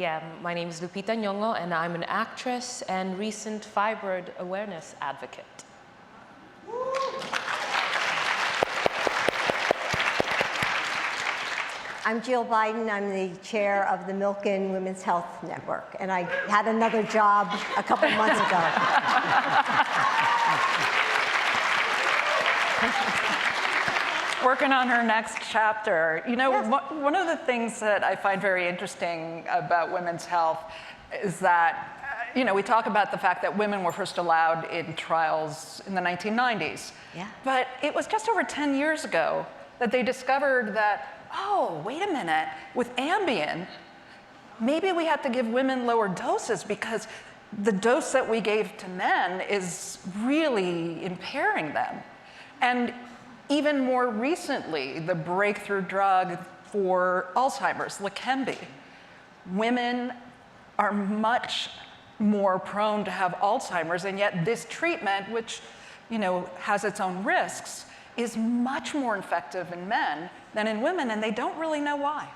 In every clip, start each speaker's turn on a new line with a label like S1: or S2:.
S1: Yeah, my name is Lupita Nyong'o, and I'm an actress and recent fibroid awareness advocate.
S2: I'm Jill Biden. I'm the chair of the Milken Women's Health Network, and I had another job a couple months ago.
S3: Working on her next chapter. You know, yes. One of the things that I find very interesting about women's health is that, you know, we talk about the fact that women were first allowed in trials in the 1990s.
S2: Yeah.
S3: But it was just over 10 years ago that they discovered that, oh, wait a minute, with Ambien, maybe we have to give women lower doses because the dose that we gave to men is really impairing them. And even more recently, the breakthrough drug for Alzheimer's, Leqembi. Women are much more prone to have Alzheimer's, and yet this treatment, which, you know, has its own risks, is much more effective in men than in women, and they don't really know why.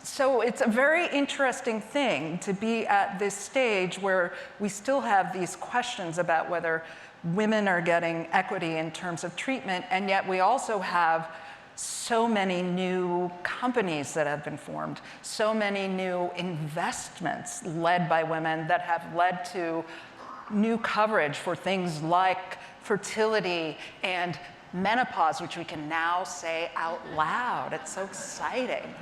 S3: So it's a very interesting thing to be at this stage where we still have these questions about whether women are getting equity in terms of treatment, and yet we also have so many new companies that have been formed, so many new investments led by women that have led to new coverage for things like fertility and menopause, which we can now say out loud. It's so exciting.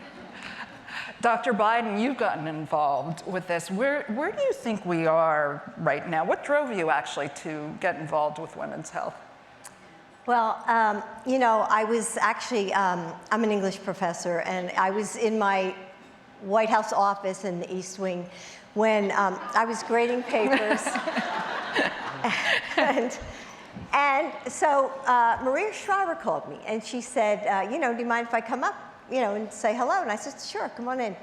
S3: Dr. Biden, you've gotten involved with this. Where do you think we are right now? What drove you actually to get involved with women's health?
S2: Well, you know, I was actually, I'm an English professor, and I was in my White House office in the East Wing when I was grading papers. and so Maria Shriver called me, and she said, you know, do you mind if I come up, you know, and say hello? And I said, sure, come on in.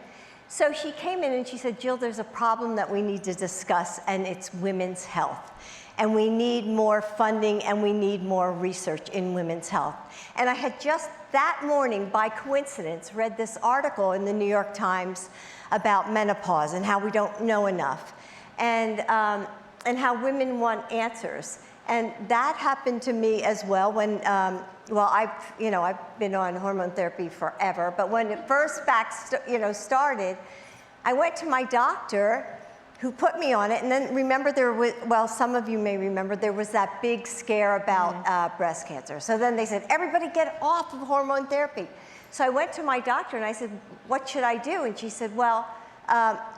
S2: So she came in and she said, Jill, there's a problem that we need to discuss, and it's women's health. And we need more funding, and we need more research in women's health. And I had just that morning, by coincidence, read this article in the New York Times about menopause and how we don't know enough, and how women want answers. And that happened to me as well when, well, I've been on hormone therapy forever, but when it first started, I went to my doctor who put me on it, and then remember there was, well, some of you may remember, there was that big scare about breast cancer. So then they said, everybody get off of hormone therapy. So I went to my doctor and I said, what should I do? And she said, well,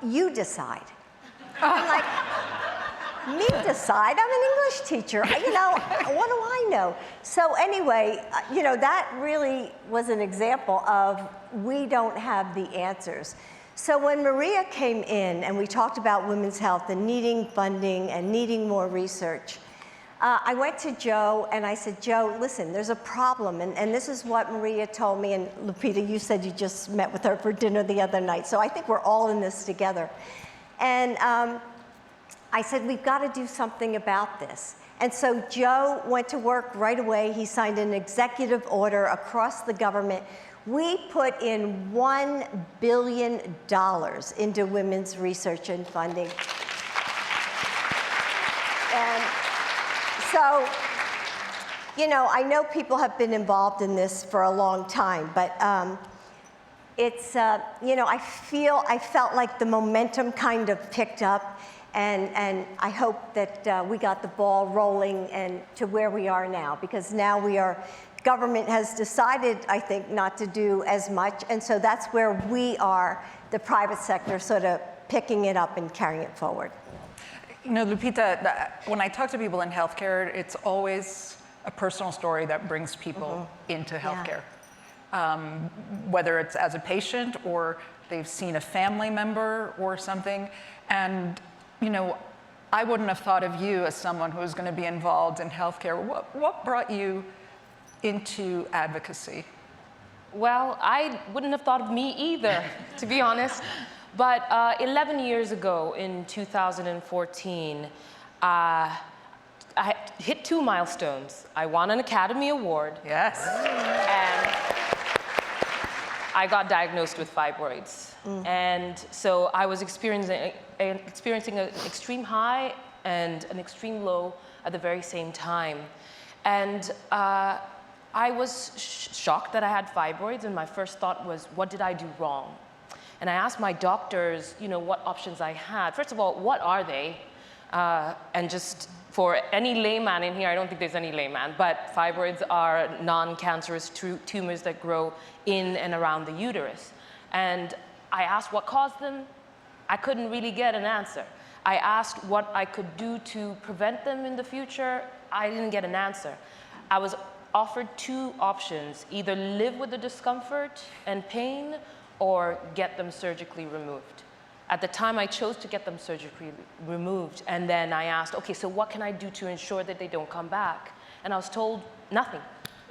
S2: you decide. I'm like, me decide? I'm an English teacher. You know, what do I know? So anyway, you know, that really was an example of we don't have the answers. So when Maria came in and we talked about women's health and needing funding and needing more research, I went to Joe and I said, Joe, listen, there's a problem. And this is what Maria told me. And Lupita, you said you just met with her for dinner the other night. So I think we're all in this together. And I said, we've got to do something about this. And so Joe went to work right away. He signed an executive order across the government. We put in $1 billion into women's research and funding. And so, you know, I know people have been involved in this for a long time, but it's, you know, I felt like the momentum kind of picked up, and I hope that we got the ball rolling and to where we are now, because now government has decided, I think, not to do as much, and so that's where we are, the private sector, sort of picking it up and carrying it forward.
S3: You know, Lupita, when I talk to people in healthcare, it's always a personal story that brings people into healthcare. Yeah. Whether it's as a patient or they've seen a family member or something. And, you know, I wouldn't have thought of you as someone who was going to be involved in healthcare. What brought you into advocacy?
S1: Well, I wouldn't have thought of me either, to be honest. But 11 years ago, in 2014, I hit 2 milestones. I won an Academy Award.
S3: Yes.
S1: And I got diagnosed with fibroids. And so I was experiencing an extreme high and an extreme low at the very same time. And I was shocked that I had fibroids, and my first thought was, what did I do wrong? And I asked my doctors, what options I had. First of all, what are they? And just for any layman in here, I don't think there's any layman, but fibroids are non-cancerous tumors that grow in and around the uterus. And I asked what caused them. I couldn't really get an answer. I asked what I could do to prevent them in the future. I didn't get an answer. I was offered two options: either live with the discomfort and pain or get them surgically removed. At the time, I chose to get them surgically removed, and then I asked, okay, so what can I do to ensure that they don't come back? And I was told, nothing.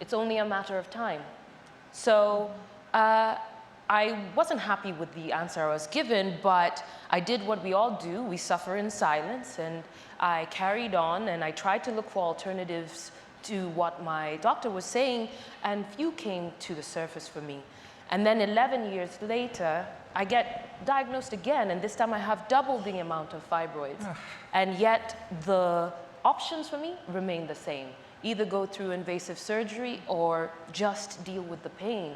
S1: It's only a matter of time. So I wasn't happy with the answer I was given, but I did what we all do. We suffer in silence, and I carried on, and I tried to look for alternatives to what my doctor was saying, and few came to the surface for me. And then 11 years later, I get diagnosed again, and this time I have double the amount of fibroids. And yet the options for me remain the same. Either go through invasive surgery or just deal with the pain.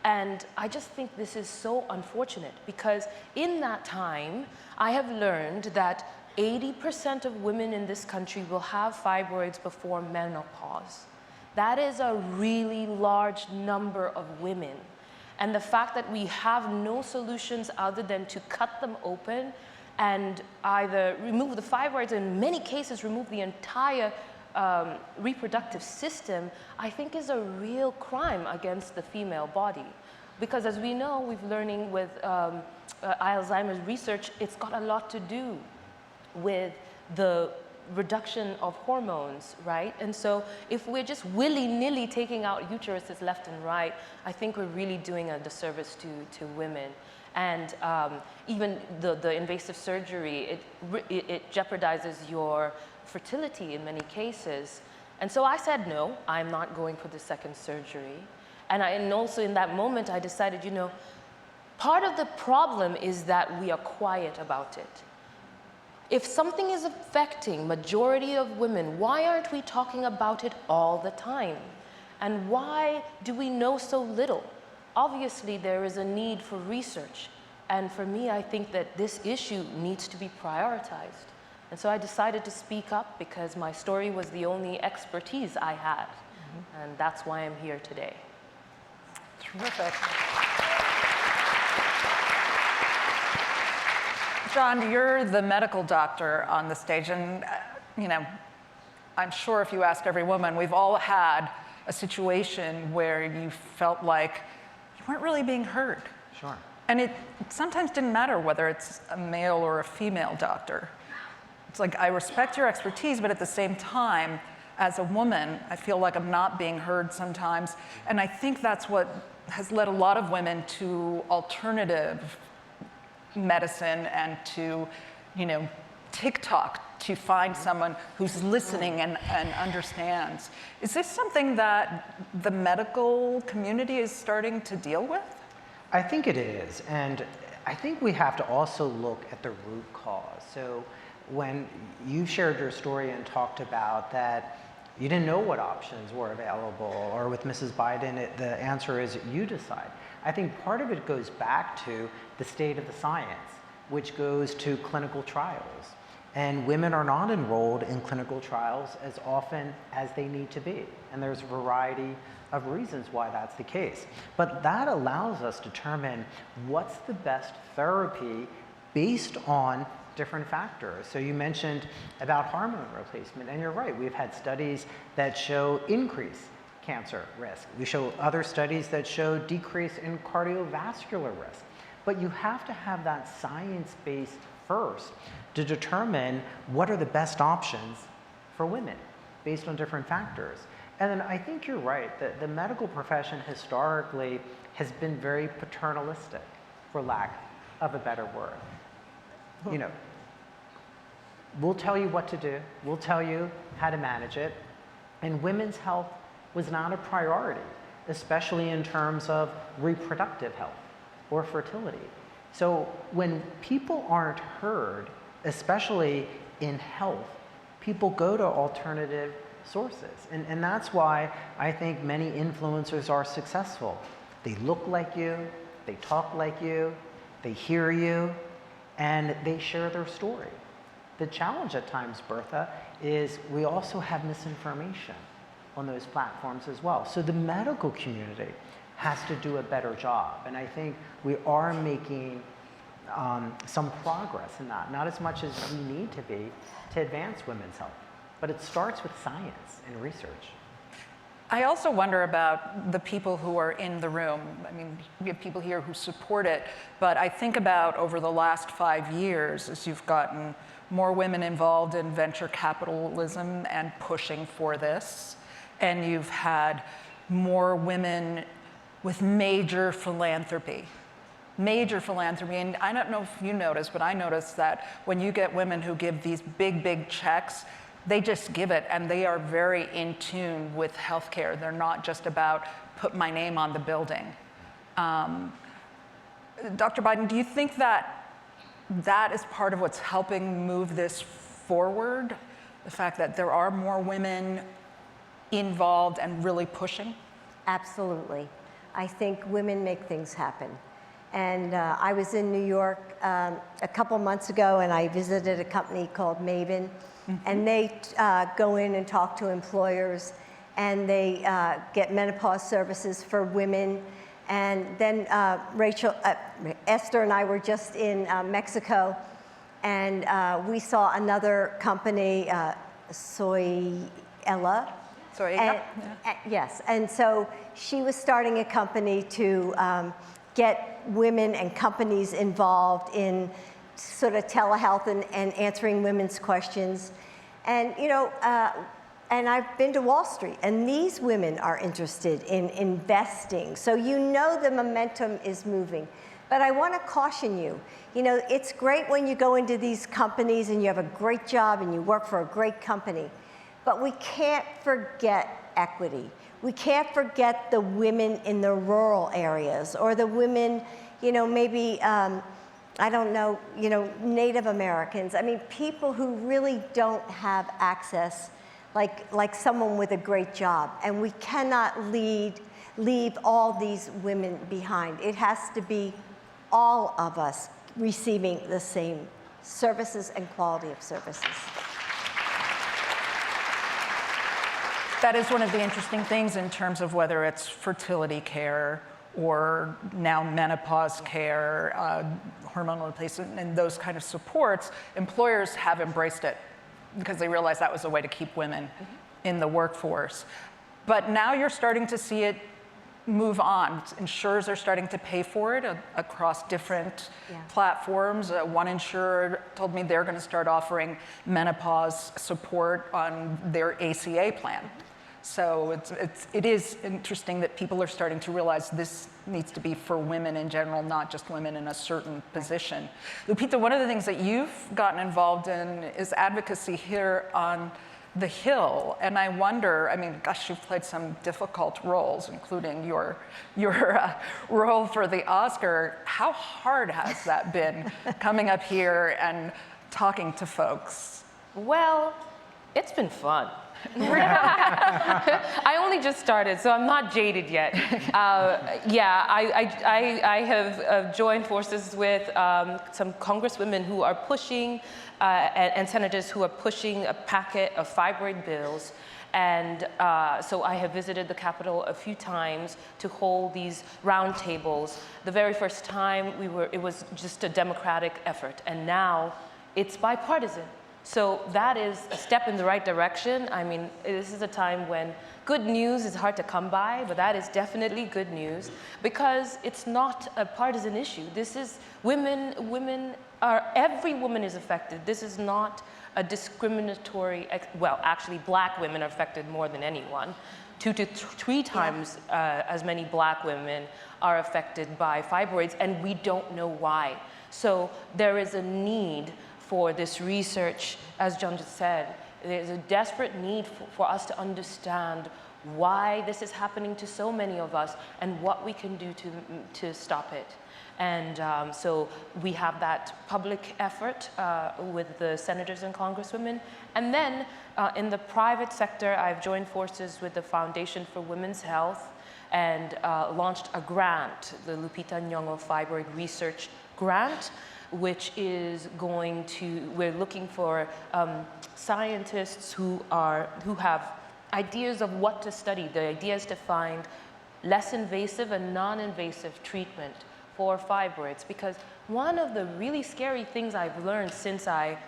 S1: And I just think this is so unfortunate, because in that time, I have learned that 80% of women in this country will have fibroids before menopause. That is a really large number of women. And the fact that we have no solutions other than to cut them open and either remove the fibroids, in many cases remove the entire reproductive system, I think is a real crime against the female body. Because as we know, we've learning with Alzheimer's research, it's got a lot to do with the reduction of hormones, right? And so if we're just willy-nilly taking out uteruses left and right, I think we're really doing a disservice to women. And even the invasive surgery, it jeopardizes your fertility in many cases. And so I said, no, I'm not going for the second surgery. And also in that moment, I decided, part of the problem is that we are quiet about it. If something is affecting majority of women, why aren't we talking about it all the time? And why do we know so little? Obviously, there is a need for research. And for me, I think that this issue needs to be prioritized. And so I decided to speak up because my story was the only expertise I had. And that's why I'm here today.
S3: Terrific. John, you're the medical doctor on the stage, and I'm sure if you ask every woman, we've all had a situation where you felt like you weren't really being heard.
S4: Sure.
S3: And it sometimes didn't matter whether it's a male or a female doctor. It's like, I respect your expertise, but at the same time, as a woman, I feel like I'm not being heard sometimes. And I think that's what has led a lot of women to alternative medicine and to, TikTok to find someone who's listening and understands. Is this something that the medical community is starting to deal with?
S4: I think it is, and I think we have to also look at the root cause. So when you shared your story and talked about that you didn't know what options were available, or with Mrs. Biden, the answer is you decide. I think part of it goes back to the state of the science, which goes to clinical trials. And women are not enrolled in clinical trials as often as they need to be. And there's a variety of reasons why that's the case. But that allows us to determine what's the best therapy based on different factors. So you mentioned about hormone replacement, and you're right, we've had studies that show increased cancer risk. We show other studies that show decrease in cardiovascular risk. But you have to have that science base first to determine what are the best options for women based on different factors. And then I think you're right, that the medical profession historically has been very paternalistic, for lack of a better word. We'll tell you what to do, we'll tell you how to manage it, and women's health was not a priority, especially in terms of reproductive health or fertility. So when people aren't heard, especially in health, people go to alternative sources. And that's why I think many influencers are successful. They look like you, they talk like you, they hear you, and they share their story. The challenge at times, Bertha, is we also have misinformation on those platforms as well. So the medical community has to do a better job. And I think we are making some progress in that, not as much as we need to be to advance women's health. But it starts with science and research.
S3: I also wonder about the people who are in the room. I mean, we have people here who support it, but I think about over the last 5 years, as you've gotten more women involved in venture capitalism and pushing for this, and you've had more women with major philanthropy. And I don't know if you noticed, but I noticed that when you get women who give these big, big checks, they just give it, and they are very in tune with healthcare. They're not just about put my name on the building. Dr. Biden, do you think that that is part of what's helping move this forward? The fact that there are more women involved and really pushing?
S2: Absolutely. I think women make things happen. And I was in New York a couple months ago, and I visited a company called Maven. And they go in and talk to employers, and they get menopause services for women. And then Esther and I were just in Mexico, and we saw another company, Soyella. Yes, and so she was starting a company to get women and companies involved in sort of telehealth and answering women's questions. And, you know, and I've been to Wall Street, and these women are interested in investing. So you know the momentum is moving. But I want to caution you, you know, it's great when you go into these companies and you have a great job and you work for a great company, but we can't forget equity. We can't forget the women in the rural areas, or the women, you know, maybe, I don't know, you know, Native Americans. I mean, people who really don't have access, like someone with a great job. And we cannot leave all these women behind. It has to be all of us receiving the same services and quality of services.
S3: That is one of the interesting things in terms of whether it's fertility care or now menopause care, hormonal replacement, and those kind of supports. Employers have embraced it because they realized that was a way to keep women in the workforce. But now you're starting to see it move on. Insurers are starting to pay for it across different platforms. One insurer told me they're going to start offering menopause support on their ACA plan. So it is interesting that people are starting to realize this needs to be for women in general, not just women in a certain position. Lupita, one of the things that you've gotten involved in is advocacy here on the Hill. And I wonder, I mean, gosh, you've played some difficult roles, including your role for the Oscar. How hard has that been coming up here and talking to folks?
S1: Well, it's been fun. I only just started, so I'm not jaded yet. I have joined forces with some congresswomen who are pushing, and senators who are pushing a packet of fibroid bills. And so I have visited the Capitol a few times to hold these roundtables. The very first time it was just a Democratic effort, and now it's bipartisan. So that is a step in the right direction. I mean, this is a time when good news is hard to come by, but that is definitely good news because it's not a partisan issue. This is every woman is affected. This is not a discriminatory, well, actually black women are affected more than anyone. 2 to 3 times as many black women are affected by fibroids, and we don't know why. So there is a need for this research. As John just said, there's a desperate need for us to understand why this is happening to so many of us, and what we can do to stop it. And so we have that public effort with the senators and congresswomen. And then in the private sector, I've joined forces with the Foundation for Women's Health and launched a grant, the Lupita Nyong'o Fibroid Research Grant, which is going to, we're looking for scientists who have ideas of what to study. The idea is to find less invasive and non-invasive treatment for fibroids, because one of the really scary things I've learned since I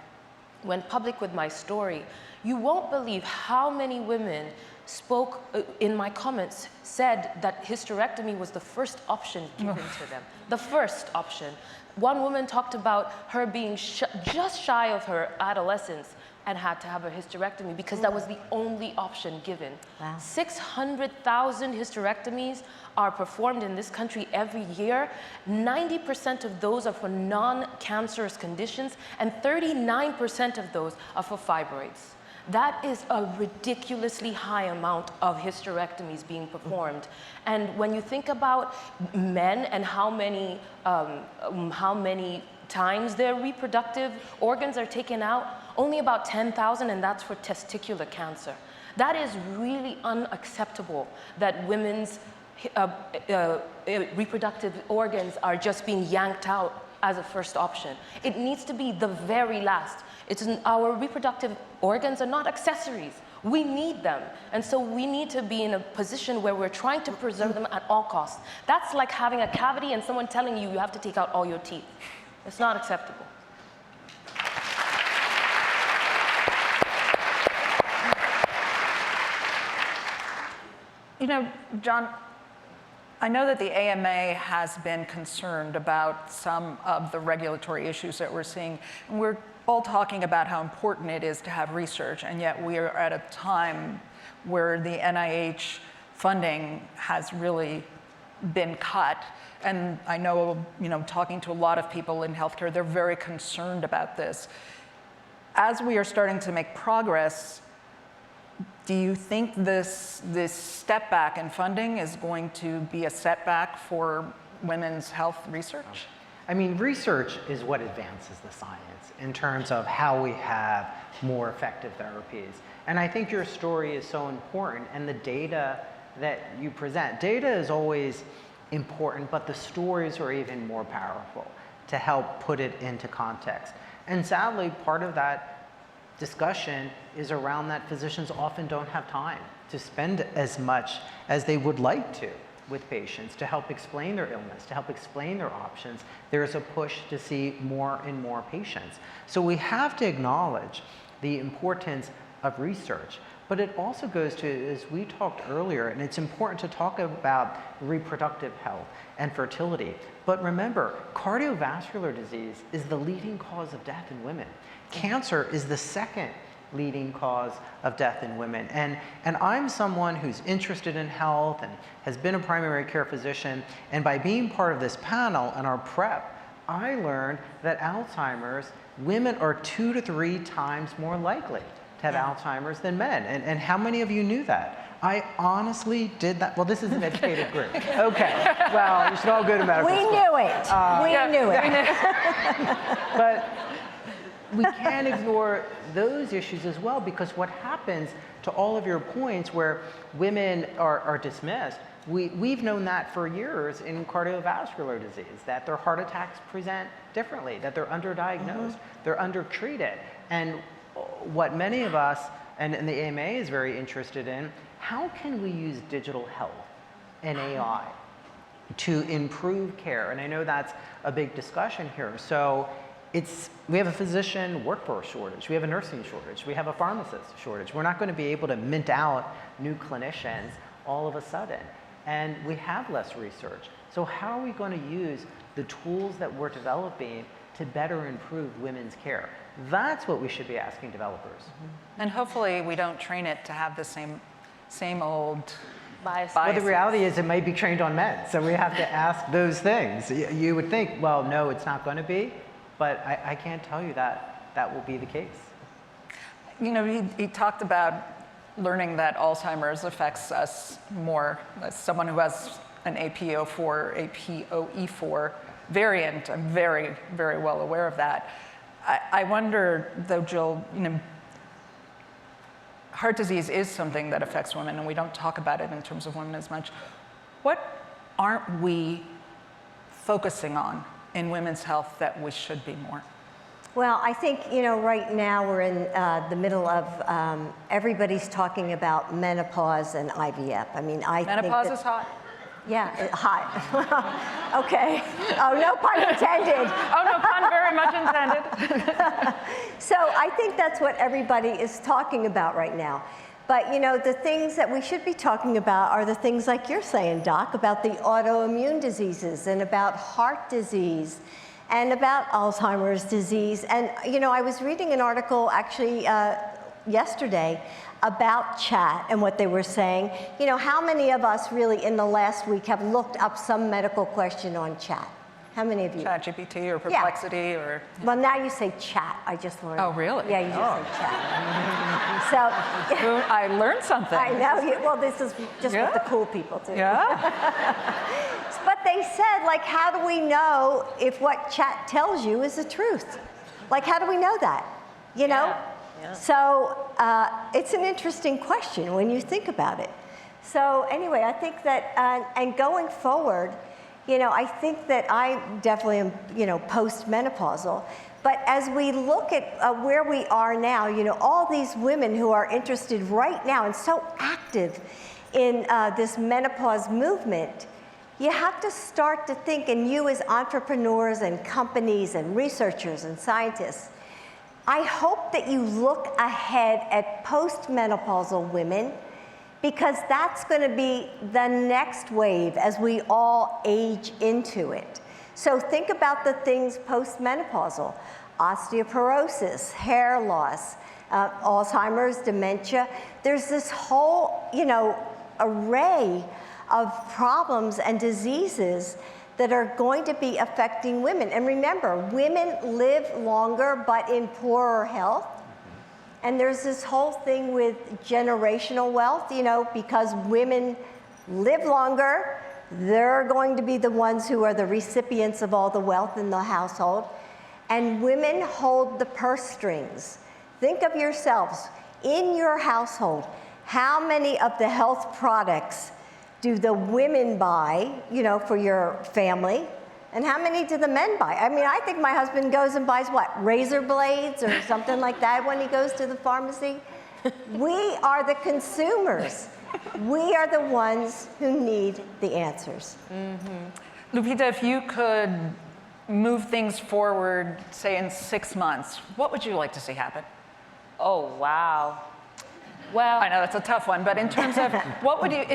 S1: went public with my story, you won't believe how many women spoke in my comments, said that hysterectomy was the first option given to them, the first option. One woman talked about her being just shy of her adolescence and had to have a hysterectomy because that was the only option given.
S2: Wow.
S1: 600,000 hysterectomies are performed in this country every year. 90% of those are for non-cancerous conditions, and 39% of those are for fibroids. That is a ridiculously high amount of hysterectomies being performed. And when you think about men and how many times their reproductive organs are taken out, only about 10,000, and that's for testicular cancer. That is really unacceptable that women's reproductive organs are just being yanked out as a first option. It needs to be the very last. Our reproductive organs are not accessories. We need them. And so we need to be in a position where we're trying to preserve them at all costs. That's like having a cavity and someone telling you you have to take out all your teeth. It's not acceptable.
S3: You know, John, I know that the AMA has been concerned about some of the regulatory issues that we're seeing. And we're all talking about how important it is to have research, and yet we are at a time where the NIH funding has really been cut. And I know, talking to a lot of people in healthcare, they're very concerned about this. As we are starting to make progress, do you think this step back in funding is going to be a setback for women's health research?
S4: I mean, research is what advances the science in terms of how we have more effective therapies. And I think your story is so important, and the data that you present. Data is always important, but the stories are even more powerful to help put it into context. And sadly, part of that discussion is around that physicians often don't have time to spend as much as they would like to with patients to help explain their illness, to help explain their options. There's a push to see more and more patients. So we have to acknowledge the importance of research, but it also goes to, as we talked earlier, and it's important to talk about reproductive health and fertility. But remember, cardiovascular disease is the leading cause of death in women. Cancer is the second leading cause of death in women. And I'm someone who's interested in health and has been a primary care physician. And by being part of this panel and our prep, I learned that Alzheimer's, women are 2 to 3 times more likely to have Alzheimer's than men. And how many of you knew that? I honestly did that. Well, this is an educated group. Okay. Well, you should all go to medical school.
S2: We knew it. We knew it.
S4: But we can't ignore those issues as well, because what happens to all of your points where women are dismissed, we've known that for years in cardiovascular disease, that their heart attacks present differently, that they're underdiagnosed, they're undertreated. And what many of us, and the AMA is very interested in, how can we use digital health and AI to improve care? And I know that's a big discussion here. So we have a physician workforce shortage, we have a nursing shortage, we have a pharmacist shortage. We're not going to be able to mint out new clinicians all of a sudden. And we have less research. So how are we going to use the tools that we're developing to better improve women's care? That's what we should be asking developers.
S3: And hopefully we don't train it to have the same old biases.
S4: Well, the reality is it might be trained on men. So we have to ask those things. You would think, well, no, it's not going to be. But I can't tell you that that will be the case.
S3: He talked about learning that Alzheimer's affects us more. As someone who has an APO4, APOE4 variant, I'm very, very well aware of that. I wonder, though, Jill, you know, heart disease is something that affects women, and we don't talk about it in terms of women as much. What aren't we focusing on in women's health that we should be more?
S2: Well, I think, you know, right now we're in the middle of, everybody's talking about menopause and IVF. I mean,
S3: Menopause is hot.
S2: Yeah, hot. Okay. Oh, no pun intended.
S3: Oh, no pun very much intended.
S2: So I think that's what everybody is talking about right now. But, you know, the things that we should be talking about are the things like you're saying, Doc, about the autoimmune diseases and about heart disease and about Alzheimer's disease. And, you know, I was reading an article actually yesterday about chat and what they were saying. You know, how many of us really in the last week have looked up some medical question on chat? How many of you?
S3: ChatGPT or Perplexity or?
S2: Well, now you say chat. I just learned.
S3: Oh, really?
S2: Yeah, you just say chat. So
S3: I learned something.
S2: I know. Well, this is just what the cool people do.
S3: Yeah?
S2: But they said, like, how do we know if what chat tells you is the truth? Like, how do we know that? You know?
S1: Yeah. Yeah.
S2: So it's an interesting question when you think about it. So anyway, I think that, and going forward, you know, I think that I definitely am, you know, postmenopausal. But as we look at where we are now, you know, all these women who are interested right now and so active in this menopause movement, you have to start to think, and you as entrepreneurs and companies and researchers and scientists, I hope that you look ahead at postmenopausal women, because that's going to be the next wave as we all age into it. So think about the things postmenopausal: osteoporosis, hair loss, Alzheimer's, dementia. There's this whole, you know, array of problems and diseases that are going to be affecting women. And remember, women live longer but in poorer health. And there's this whole thing with generational wealth, you know, because women live longer, they're going to be the ones who are the recipients of all the wealth in the household. And women hold the purse strings. Think of yourselves, in your household, how many of the health products do the women buy, you know, for your family? And how many do the men buy? I mean, I think my husband goes and buys what, razor blades or something like that when he goes to the pharmacy? We are the consumers. We are the ones who need the answers.
S3: Mm-hmm. Lupita, if you could move things forward, say in 6 months, what would you like to see happen?
S1: Oh, wow. Well,
S3: I know that's a tough one, but in terms of what would you,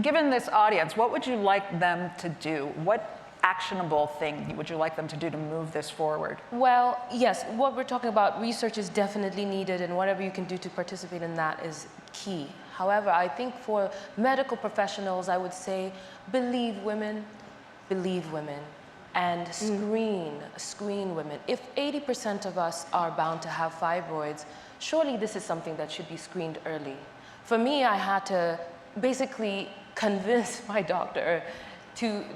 S3: given this audience, what would you like them to do? What actionable thing would you like them to do to move this forward?
S1: well, yes, what we're talking about, research is definitely needed, and whatever you can do to participate in that is key. However, I think for medical professionals, I would say believe women, and screen women. If 80% of us are bound to have fibroids, surely this is something that should be screened early. For me, I had to basically convince my doctor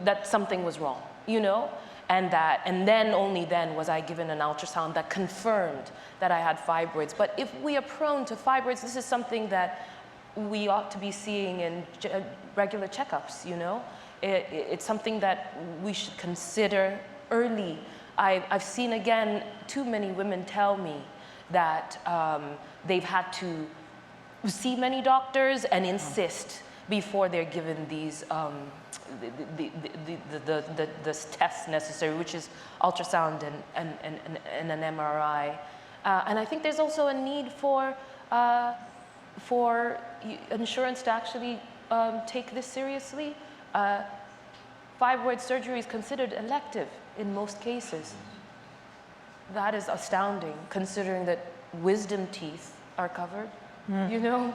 S1: that something was wrong, you know? And then only then was I given an ultrasound that confirmed that I had fibroids. But if we are prone to fibroids, this is something that we ought to be seeing in regular checkups, you know? It's something that we should consider early. I've seen, again, too many women tell me that they've had to see many doctors and insist before they're given these the tests necessary, which is ultrasound and an MRI. And I think there's also a need for insurance to actually take this seriously. Fibroid surgery is considered elective in most cases. That is astounding, considering that wisdom teeth are covered, you know,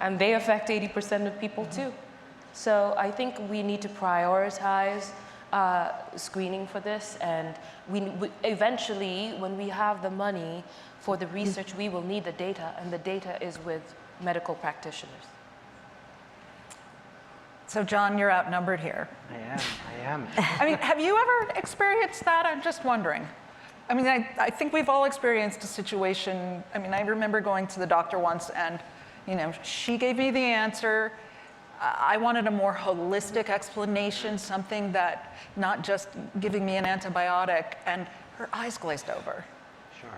S1: and they affect 80% of people too. So I think we need to prioritize screening for this, and we eventually, when we have the money for the research, we will need the data, and the data is with medical practitioners.
S3: So John, you're outnumbered here.
S4: I am.
S3: I mean, have you ever experienced that? I'm just wondering. I mean, I think we've all experienced a situation. I mean, I remember going to the doctor once and, you know, she gave me the answer. I wanted a more holistic explanation, something that not just giving me an antibiotic, and her eyes glazed over.
S4: Sure.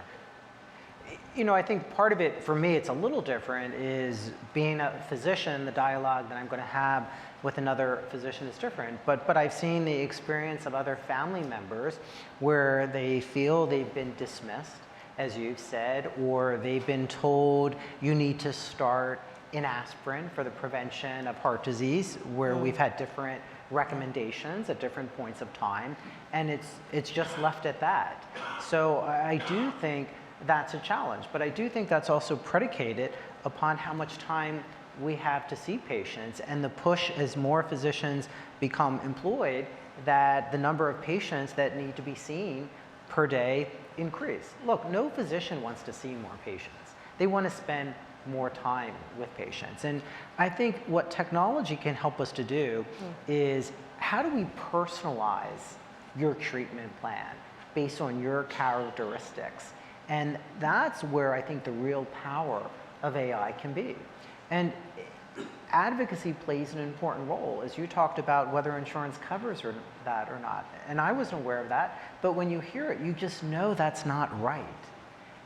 S4: You know, I think part of it, for me, it's a little different, is being a physician, the dialogue that I'm going to have with another physician is different. But I've seen the experience of other family members where they feel they've been dismissed, as you've said, or they've been told you need to start an aspirin for the prevention of heart disease, where we've had different recommendations at different points of time, and it's just left at that. So I do think that's a challenge, but I do think that's also predicated upon how much time we have to see patients, and the push as more physicians become employed, that the number of patients that need to be seen per day increase. Look, no physician wants to see more patients. They want to spend more time with patients. And I think what technology can help us to do is, how do we personalize your treatment plan based on your characteristics? And that's where I think the real power of AI can be. And advocacy plays an important role, as you talked about whether insurance covers that or not. And I wasn't aware of that, but when you hear it, you just know that's not right.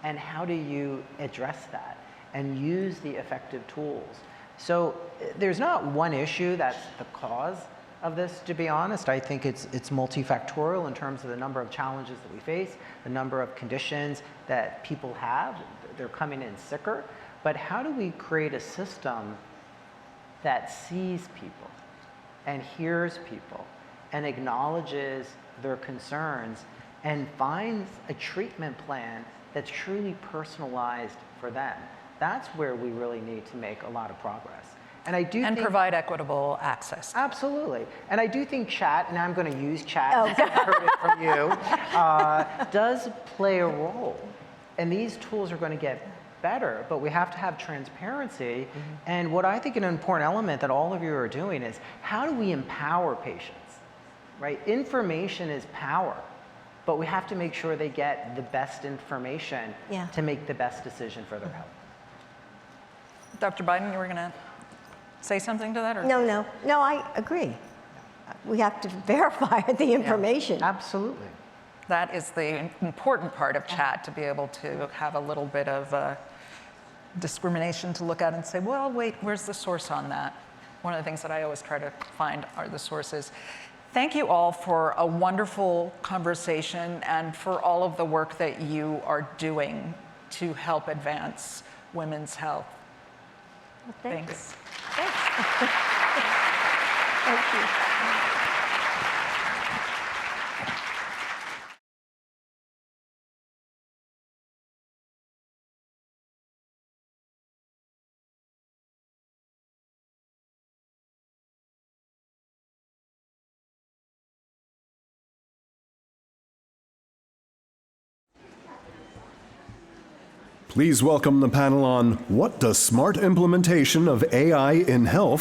S4: And how do you address that and use the effective tools? So there's not one issue that's the cause of this, to be honest. I think it's multifactorial in terms of the number of challenges that we face, the number of conditions that people have. They're coming in sicker. But how do we create a system that sees people and hears people and acknowledges their concerns and finds a treatment plan that's truly personalized for them? That's where we really need to make a lot of progress. And I do think,
S3: provide equitable access.
S4: Absolutely. And I do think chat, and I'm going to use chat, because I heard it from you, does play a role. And these tools are going to get better, but we have to have transparency. And what I think an important element that all of you are doing is, how do we empower patients, right? Information is power, but we have to make sure they get the best information to make the best decision for their health.
S3: Dr. Biden, you were going to say something to that? Or?
S2: No, I agree. We have to verify the information.
S4: Absolutely.
S3: That is the important part of chat, to be able to have a little bit of discrimination to look at and say, well, wait, where's the source on that? One of the things that I always try to find are the sources. Thank you all for a wonderful conversation and for all of the work that you are doing to help advance women's health.
S2: Well,
S3: Thanks.
S2: Thank you.
S5: Please welcome the panel on What Does Smart Implementation of AI in Health